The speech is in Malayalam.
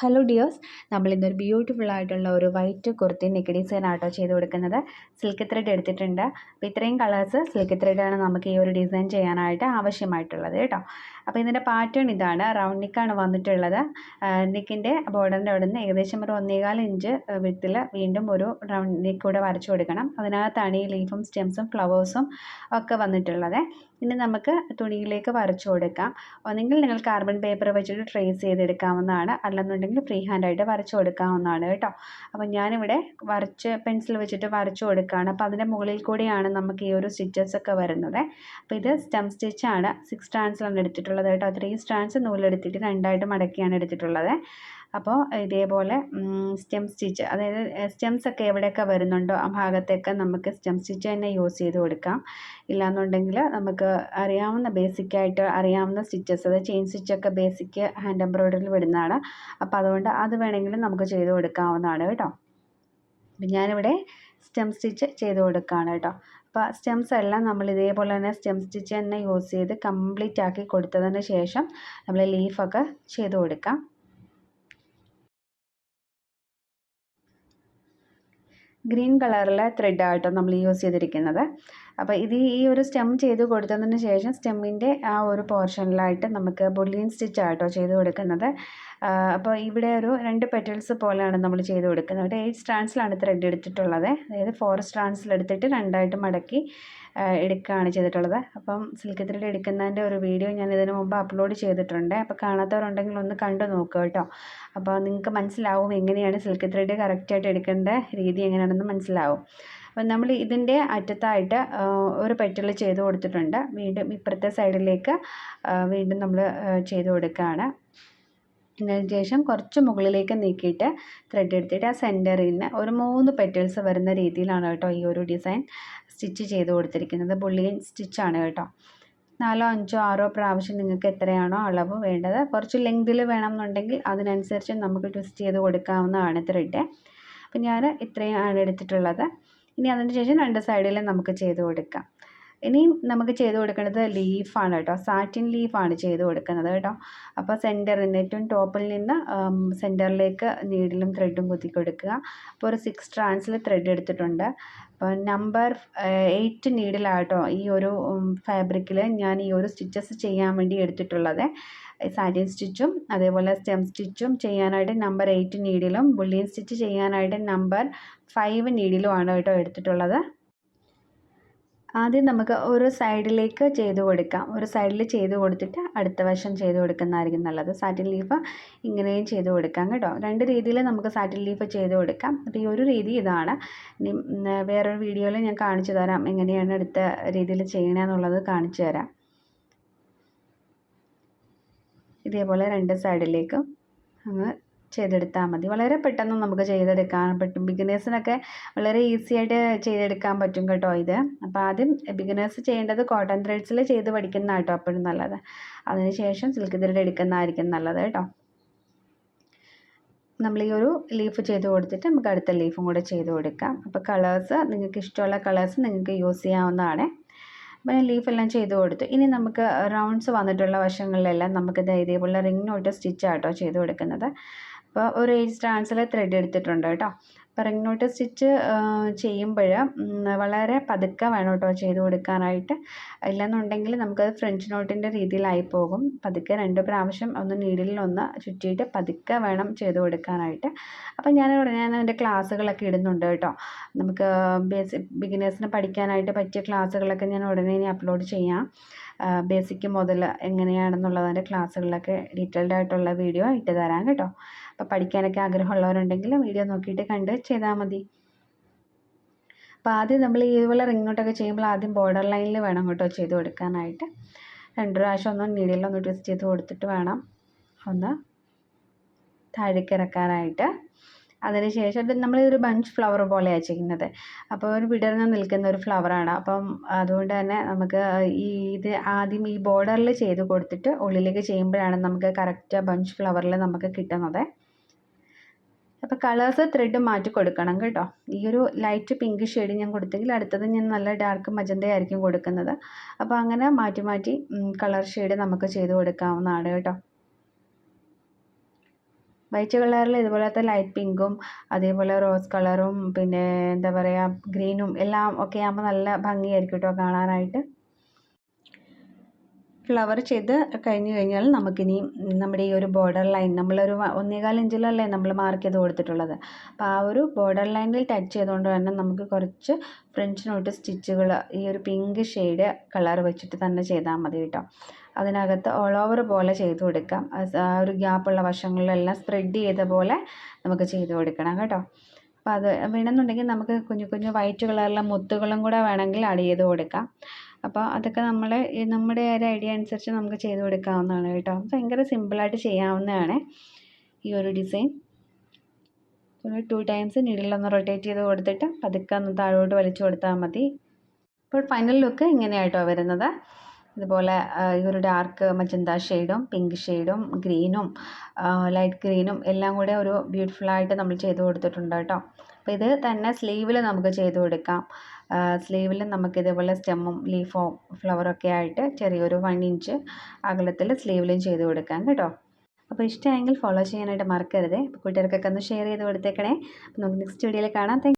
ഹലോ ഡിയേഴ്സ്, നമ്മളിന്നൊരു ബ്യൂട്ടിഫുൾ ആയിട്ടുള്ള ഒരു വൈറ്റ് കുർത്തി നെക്ക് ഡിസൈൻ ആട്ടോ ചെയ്ത് കൊടുക്കുന്നത്. സിൽക്ക് ത്രെഡ് എടുത്തിട്ടുണ്ട്. അപ്പോൾ ഇത്രയും കളേഴ്സ് സിൽക്ക് ത്രെഡാണ് നമുക്ക് ഈ ഒരു ഡിസൈൻ ചെയ്യാനായിട്ട് ആവശ്യമായിട്ടുള്ളത് കേട്ടോ. അപ്പോൾ ഇതിൻ്റെ പാറ്റേൺ ഇതാണ്. റൗണ്ട് നെക്കാണ് വന്നിട്ടുള്ളത്. നെക്കിൻ്റെ ബോർഡറിൻ്റെ അവിടെ നിന്ന് ഏകദേശം ഒരു 1.25 ഇഞ്ച് വിട്ടിൽ വീണ്ടും ഒരു റൗണ്ട് നെക്ക് കൂടെ വരച്ചു കൊടുക്കണം. അതിനകത്താണ് ഈ ലീഫും സ്റ്റെംസും ഫ്ലവേഴ്സും ഒക്കെ വന്നിട്ടുള്ളത്. ഇനി നമുക്ക് തുണിയിലേക്ക് വരച്ചു കൊടുക്കാം. ഒന്നെങ്കിൽ നിങ്ങൾ കാർബൺ പേപ്പർ വെച്ചിട്ട് ട്രേസ് ചെയ്തെടുക്കാവുന്നതാണ്, അല്ലെന്നുണ്ടെങ്കിൽ ഫ്രീ ഹാൻഡായിട്ട് വരച്ചു കൊടുക്കാവുന്നതാണ് കേട്ടോ. അപ്പോൾ ഞാനിവിടെ പെൻസിൽ വെച്ചിട്ട് വരച്ചു കൊടുക്കുകയാണ്. അപ്പോൾ അതിൻ്റെ മുകളിൽ കൂടിയാണ് നമുക്ക് ഈ ഒരു സ്റ്റിച്ചസ് ഒക്കെ വരുന്നത്. അപ്പോൾ ഇത് സ്റ്റെം സ്റ്റിച്ചാണ്. 6 സ്ട്രാൻഡ്സിലാണ് എടുത്തിട്ടുള്ളത് കേട്ടോ. 3 സ്ട്രാൻഡ്സ് നൂലെടുത്തിട്ട് 2ആയിട്ട് മടക്കിയാണ് എടുത്തിട്ടുള്ളത്. അപ്പോൾ ഇതേപോലെ സ്റ്റെം സ്റ്റിച്ച്, അതായത് സ്റ്റെംസ് ഒക്കെ എവിടെയൊക്കെ വരുന്നുണ്ടോ ആ ഭാഗത്തേക്ക് നമുക്ക് സ്റ്റെം സ്റ്റിച്ച് തന്നെ യൂസ് ചെയ്ത് കൊടുക്കാം. ഇല്ലാന്നുണ്ടെങ്കിൽ നമുക്ക് അറിയാവുന്ന ബേസിക്കായിട്ട് അറിയാവുന്ന സ്റ്റിച്ചസ്, അത് ചെയിൻ സ്റ്റിച്ചൊക്കെ ബേസിക് ഹാൻഡ് എംബ്രോയ്ഡറിയിൽ വിടുന്നതാണ്. അപ്പോൾ അതുകൊണ്ട് അത് വേണമെങ്കിലും നമുക്ക് ചെയ്ത് കൊടുക്കാവുന്നതാണ് കേട്ടോ. അപ്പം ഞാനിവിടെ സ്റ്റെം സ്റ്റിച്ച് ചെയ്ത് കൊടുക്കുകയാണ് കേട്ടോ. അപ്പോൾ സ്റ്റെംസ് എല്ലാം നമ്മൾ ഇതേപോലെ തന്നെ സ്റ്റെം സ്റ്റിച്ച് തന്നെ യൂസ് ചെയ്ത് കംപ്ലീറ്റ് ആക്കി കൊടുത്തതിന് ശേഷം നമ്മൾ ലീഫൊക്കെ ചെയ്ത് കൊടുക്കാം. ഗ്രീൻ കളറിലെ ത്രെഡായിട്ടോ നമ്മൾ യൂസ് ചെയ്തിരിക്കുന്നത്. അപ്പോൾ ഈ ഒരു സ്റ്റെം ചെയ്ത് കൊടുത്തതിന് ശേഷം സ്റ്റെമ്മിൻ്റെ ആ ഒരു പോർഷനിലായിട്ട് നമുക്ക് ബുള്ളിയൻ സ്റ്റിച്ചായിട്ടോ ചെയ്ത് കൊടുക്കുന്നത്. അപ്പോൾ ഇവിടെ ഒരു 2 പെറ്റൽസ് പോലെയാണ് നമ്മൾ ചെയ്ത് കൊടുക്കുന്നത്. ഒരു 8 സ്ട്രാൻഡ്സിലാണ് ത്രെഡ് എടുത്തിട്ടുള്ളത്. അതായത് 4 സ്ട്രാൻഡ്സിലെടുത്തിട്ട് 2ആയിട്ട് മടക്കി എടുക്കുകയാണ് ചെയ്തിട്ടുള്ളത്. അപ്പം സിൽക്ക് ത്രെഡ് എടുക്കുന്നതിൻ്റെ ഒരു വീഡിയോ ഞാൻ ഇതിനു മുമ്പ് അപ്ലോഡ് ചെയ്തിട്ടുണ്ട്. അപ്പോൾ കാണാത്തവരുണ്ടെങ്കിൽ ഒന്ന് കണ്ടു നോക്കുക കേട്ടോ. അപ്പോൾ നിങ്ങൾക്ക് മനസ്സിലാവും എങ്ങനെയാണ് സിൽക്ക് ത്രെഡ് കറക്റ്റായിട്ട് എടുക്കേണ്ട രീതി എങ്ങനെയാണെന്ന് മനസ്സിലാവും. അപ്പം നമ്മൾ ഇതിൻ്റെ അറ്റത്തായിട്ട് ഒരു പെറ്റൽ ചെയ്ത് കൊടുത്തിട്ടുണ്ട്. വീണ്ടും ഇപ്പുറത്തെ സൈഡിലേക്ക് വീണ്ടും നമ്മൾ ചെയ്ത് കൊടുക്കുകയാണ്. അതിന് ശേഷം കുറച്ച് മുകളിലേക്ക് നീക്കിയിട്ട് ത്രെഡ് എടുത്തിട്ട് ആ സെൻറ്ററിൽ നിന്ന് ഒരു 3 പെറ്റൽസ് വരുന്ന രീതിയിലാണ് കേട്ടോ ഈ ഒരു ഡിസൈൻ സ്റ്റിച്ച് ചെയ്ത് കൊടുത്തിരിക്കുന്നത്. ബുള്ളിയൻ സ്റ്റിച്ചാണ് കേട്ടോ. 4, 5, 6 പ്രാവശ്യം നിങ്ങൾക്ക് എത്രയാണോ അളവ് വേണ്ടത്, കുറച്ച് ലെങ്തിൽ വേണമെന്നുണ്ടെങ്കിൽ അതിനനുസരിച്ച് നമുക്ക് ട്വിസ്റ്റ് ചെയ്ത് കൊടുക്കാവുന്നതാണ് ത്രെഡ്. അപ്പം ഞാൻ ഇത്രയാണ് എടുത്തിട്ടുള്ളത്. ഇനി അതിന് ശേഷം 2 സൈഡിലും നമുക്ക് ചെയ്ത് കൊടുക്കാം. ഇനിയും നമുക്ക് ചെയ്ത് കൊടുക്കുന്നത് ലീഫാണ് കേട്ടോ. സാറ്റിൻ ലീഫാണ് ചെയ്ത് കൊടുക്കുന്നത് കേട്ടോ. അപ്പോൾ സെൻറ്ററിൽ നിന്ന് ഏറ്റവും ടോപ്പിൽ നിന്ന് സെൻറ്ററിലേക്ക് നീഡിലും ത്രെഡും കുത്തി കൊടുക്കുക. അപ്പോൾ ഒരു 6 സ്ട്രാൻഡ്സിൽ ത്രെഡ് എടുത്തിട്ടുണ്ട്. അപ്പോൾ നമ്പർ 8 നീഡിലാട്ടോ ഈ ഒരു ഫാബ്രിക്കിൽ ഞാൻ ഈ ഒരു സ്റ്റിച്ചസ് ചെയ്യാൻ വേണ്ടി എടുത്തിട്ടുള്ളത്. സാറ്റിൻ സ്റ്റിച്ചും അതേപോലെ സ്റ്റെം സ്റ്റിച്ചും ചെയ്യാനായിട്ട് നമ്പർ 8 നീഡിലും ബുള്ളിയൻ സ്റ്റിച്ച് ചെയ്യാനായിട്ട് നമ്പർ 5 നീഡിലുമാണ് കേട്ടോ എടുത്തിട്ടുള്ളത്. ആദ്യം നമുക്ക് ഒരു സൈഡിലേക്ക് ചെയ്ത് കൊടുക്കാം. ഒരു സൈഡിൽ ചെയ്ത് കൊടുത്തിട്ട് അടുത്ത വശം ചെയ്ത് കൊടുക്കുന്നതായിരിക്കും നല്ലത്. സാറ്റിൻ ലീഫ് ഇങ്ങനെയും ചെയ്ത് കൊടുക്കാം കേട്ടോ. 2 രീതിയിൽ നമുക്ക് സാറ്റിൻ ലീഫ് ചെയ്ത് കൊടുക്കാം. അപ്പോൾ ഈ ഒരു രീതി ഇതാണ്. ഇനി വേറൊരു വീഡിയോയിൽ ഞാൻ കാണിച്ചു തരാം എങ്ങനെയാണ് അടുത്ത രീതിയിൽ ചെയ്യണമെന്നുള്ളത് കാണിച്ചു തരാം. ഇതേപോലെ 2 സൈഡിലേക്കും അങ്ങ് ചെയ്തെടുത്താൽ മതി. വളരെ പെട്ടെന്ന് നമുക്ക് ചെയ്തെടുക്കാൻ പറ്റും. ബിഗിനേഴ്സിനൊക്കെ വളരെ ഈസി ആയിട്ട് ചെയ്തെടുക്കാൻ പറ്റും കേട്ടോ ഇത്. അപ്പോൾ ആദ്യം ബിഗിനേഴ്സ് ചെയ്യേണ്ടത് കോട്ടൺ ത്രെഡ്സിൽ ചെയ്ത് പഠിക്കുന്ന കേട്ടോ അപ്പോഴും നല്ലത്. അതിനുശേഷം സിൽക്ക് ത്രെഡ് എടുക്കുന്നതായിരിക്കും നല്ലത് കേട്ടോ. നമ്മൾ ഈ ഒരു ലീഫ് ചെയ്ത് കൊടുത്തിട്ട് നമുക്ക് അടുത്ത ലീഫും കൂടെ ചെയ്ത് കൊടുക്കാം. അപ്പോൾ കളേഴ്സ് നിങ്ങൾക്ക് ഇഷ്ടമുള്ള കളേഴ്സ് നിങ്ങൾക്ക് യൂസ് ചെയ്യാവുന്നതാണ്. അപ്പോൾ ഞാൻ ലീഫെല്ലാം ചെയ്ത് കൊടുത്തു. ഇനി നമുക്ക് റൗണ്ട്സ് വന്നിട്ടുള്ള വശങ്ങളിലെല്ലാം നമുക്ക് ഇതേപോലെ റിംഗ് നോട്ട് സ്റ്റിച്ചാട്ടോ ചെയ്ത് കൊടുക്കുന്നത്. അപ്പോൾ ഒരു 8 സ്ട്രാൻഡ്സിൽ ത്രെഡ് എടുത്തിട്ടുണ്ട് കേട്ടോ. അപ്പോൾ റിംഗ് നോട്ട് സ്റ്റിച്ച് ചെയ്യുമ്പോൾ വളരെ പതുക്കെ വേണം കേട്ടോ ചെയ്ത് കൊടുക്കാനായിട്ട്. ഇല്ലെന്നുണ്ടെങ്കിൽ നമുക്കത് ഫ്രഞ്ച് നോട്ടിൻ്റെ രീതിയിലായി പോകും. പതുക്കെ 2 പ്രാവശ്യം ഒന്ന് നീഡിലൊന്ന് ചുറ്റിയിട്ട് പതുക്കെ വേണം ചെയ്ത് കൊടുക്കാനായിട്ട്. അപ്പോൾ ഞാൻ അതിൻ്റെ ക്ലാസ്സുകളൊക്കെ ഇടുന്നുണ്ട് കേട്ടോ. നമുക്ക് ബിഗിനേഴ്സിന് പഠിക്കാനായിട്ട് പറ്റിയ ക്ലാസ്സുകളൊക്കെ ഞാൻ ഉടനെ ഇനി അപ്ലോഡ് ചെയ്യാം. ബേസിക് മുതൽ എങ്ങനെയാണെന്നുള്ളതിൻ്റെ ക്ലാസ്സുകളിലൊക്കെ ഡീറ്റെയിൽഡ് ആയിട്ടുള്ള വീഡിയോ ഇട്ട് തരാം കേട്ടോ. അപ്പോൾ പഠിക്കാനൊക്കെ ആഗ്രഹമുള്ളവരുണ്ടെങ്കിൽ വീഡിയോ നോക്കിയിട്ട് കണ്ട് ചെയ്താൽ മതി. അപ്പോൾ ആദ്യം നമ്മൾ ഇതുപോലെ റിംഗ് നോട്ടൊക്കെ ചെയ്യുമ്പോൾ ആദ്യം ബോർഡർ ലൈനിൽ വേണം കേട്ടോ ചെയ്ത് കൊടുക്കാനായിട്ട്. 2 പ്രാവശ്യം ഒന്ന് നീഡിലൊന്ന് ട്വിസ്റ്റ് ചെയ്ത് കൊടുത്തിട്ട് വേണം ഒന്ന് താഴേക്ക് ഇറക്കാനായിട്ട്. അതിനുശേഷം നമ്മളൊരു ബഞ്ച് ഫ്ലവർ പോലെയാണ് ചെയ്യുന്നത്. അപ്പോൾ ഒരു വിടർന്ന് നിൽക്കുന്ന ഒരു ഫ്ലവറാണ്. അപ്പം അതുകൊണ്ട് തന്നെ നമുക്ക് ഇത് ആദ്യം ഈ ബോർഡറിൽ ചെയ്ത് കൊടുത്തിട്ട് ഉള്ളിലേക്ക് ചെയ്യുമ്പോഴാണ് നമുക്ക് കറക്റ്റ് ബഞ്ച് ഫ്ലവറിൽ നമുക്ക് കിട്ടുന്നത്. അപ്പോൾ കളേഴ്സ് ത്രെഡ് മാറ്റി കൊടുക്കണം കേട്ടോ. ഈ ഒരു ലൈറ്റ് പിങ്ക് ഷെയ്ഡ് ഞാൻ കൊടുത്തെങ്കിൽ അടുത്തത് ഞാൻ നല്ല ഡാർക്ക് മജന്ത ആയിരിക്കും കൊടുക്കുന്നത്. അപ്പോൾ അങ്ങനെ മാറ്റി മാറ്റി കളർ ഷെയ്ഡ് നമുക്ക് ചെയ്ത് കൊടുക്കാവുന്നതാണ് കേട്ടോ. വൈറ്റ് കളറിൽ ഇതുപോലത്തെ ലൈറ്റ് പിങ്കും അതേപോലെ റോസ് കളറും പിന്നെ എന്താ പറയുക ഗ്രീനും എല്ലാം ഒക്കെ ആകുമ്പോൾ നല്ല ഭംഗിയായിരിക്കും കേട്ടോ കാണാനായിട്ട്. ഫ്ലവർ ചെയ്ത് കഴിഞ്ഞ് കഴിഞ്ഞാൽ നമുക്കിനി നമ്മുടെ ഈ ഒരു ബോർഡർ ലൈൻ നമ്മളൊരു 1.25 ഇഞ്ചിലല്ലേ നമ്മൾ മാർക്ക് ചെയ്ത് കൊടുത്തിട്ടുള്ളത്. അപ്പോൾ ആ ഒരു ബോർഡർ ലൈനിൽ ടച്ച് ചെയ്തുകൊണ്ട് തന്നെ നമുക്ക് കുറച്ച് ഫ്രഞ്ച് നോട്ട് സ്റ്റിച്ചുകൾ ഈ ഒരു പിങ്ക് ഷെയ്ഡ് കളർ വെച്ചിട്ട് തന്നെ ചെയ്താൽ മതി കേട്ടോ. അതിനകത്ത് ഓൾ ഓവർ പോലെ ചെയ്ത് കൊടുക്കാം. ആ ഒരു ഗ്യാപ്പുള്ള വശങ്ങളിലെല്ലാം സ്പ്രെഡ് ചെയ്ത പോലെ നമുക്ക് ചെയ്ത് കൊടുക്കണം കേട്ടോ. അപ്പോൾ അത് വേണമെന്നുണ്ടെങ്കിൽ നമുക്ക് കുഞ്ഞു കുഞ്ഞു വൈറ്റ് കളറിലെ മുത്തുകളും കൂടെ വേണമെങ്കിൽ ആഡ് ചെയ്ത് കൊടുക്കാം. അപ്പോൾ അതൊക്കെ നമ്മുടെ ഒരു ഐഡിയ അനുസരിച്ച് നമുക്ക് ചെയ്ത് കൊടുക്കാവുന്നതാണ് കേട്ടോ. ഭയങ്കര സിമ്പിളായിട്ട് ചെയ്യാവുന്നതാണ് ഈ ഒരു ഡിസൈൻ. ഒരു 2 ടൈംസ് നീഡിലൊന്ന് റൊട്ടേറ്റ് ചെയ്ത് കൊടുത്തിട്ട് പതുക്കെ ഒന്ന് താഴോട്ട് വലിച്ചു കൊടുത്താൽ മതി. ഇപ്പോൾ ഫൈനൽ ലുക്ക് ഇങ്ങനെയായിട്ടോ വരുന്നത്. ഇതുപോലെ ഈ ഒരു ഡാർക്ക് മജന്ത ഷെയ്ഡും പിങ്ക് ഷെയ്ഡും ഗ്രീനും ലൈറ്റ് ഗ്രീനും എല്ലാം കൂടെ ഒരു ബ്യൂട്ടിഫുള്ളായിട്ട് നമ്മൾ ചെയ്ത് കൊടുത്തിട്ടുണ്ട് കേട്ടോ. അപ്പോൾ ഇത് തന്നെ സ്ലീവിൽ നമുക്ക് ചെയ്ത് കൊടുക്കാം. സ്ലീവിൽ നമുക്ക് ഇതേപോലെ സ്റ്റെമ്മും ലീഫോ ഫ്ലവറൊക്കെ ആയിട്ട് ചെറിയൊരു 1 ഇഞ്ച് അകലത്തിൽ സ്ലീവിലും ചെയ്ത് കൊടുക്കാം കേട്ടോ. അപ്പോൾ ഇഷ്ടമായെങ്കിൽ ഫോളോ ചെയ്യാനായിട്ട് മറക്കരുത്. അപ്പോൾ കൂട്ടുകാർക്കൊക്കെ ഒന്ന് ഷെയർ ചെയ്ത് കൊടുത്തേക്കണേ. അപ്പോൾ നമുക്ക് നെക്സ്റ്റ് വീഡിയോയിൽ കാണാം.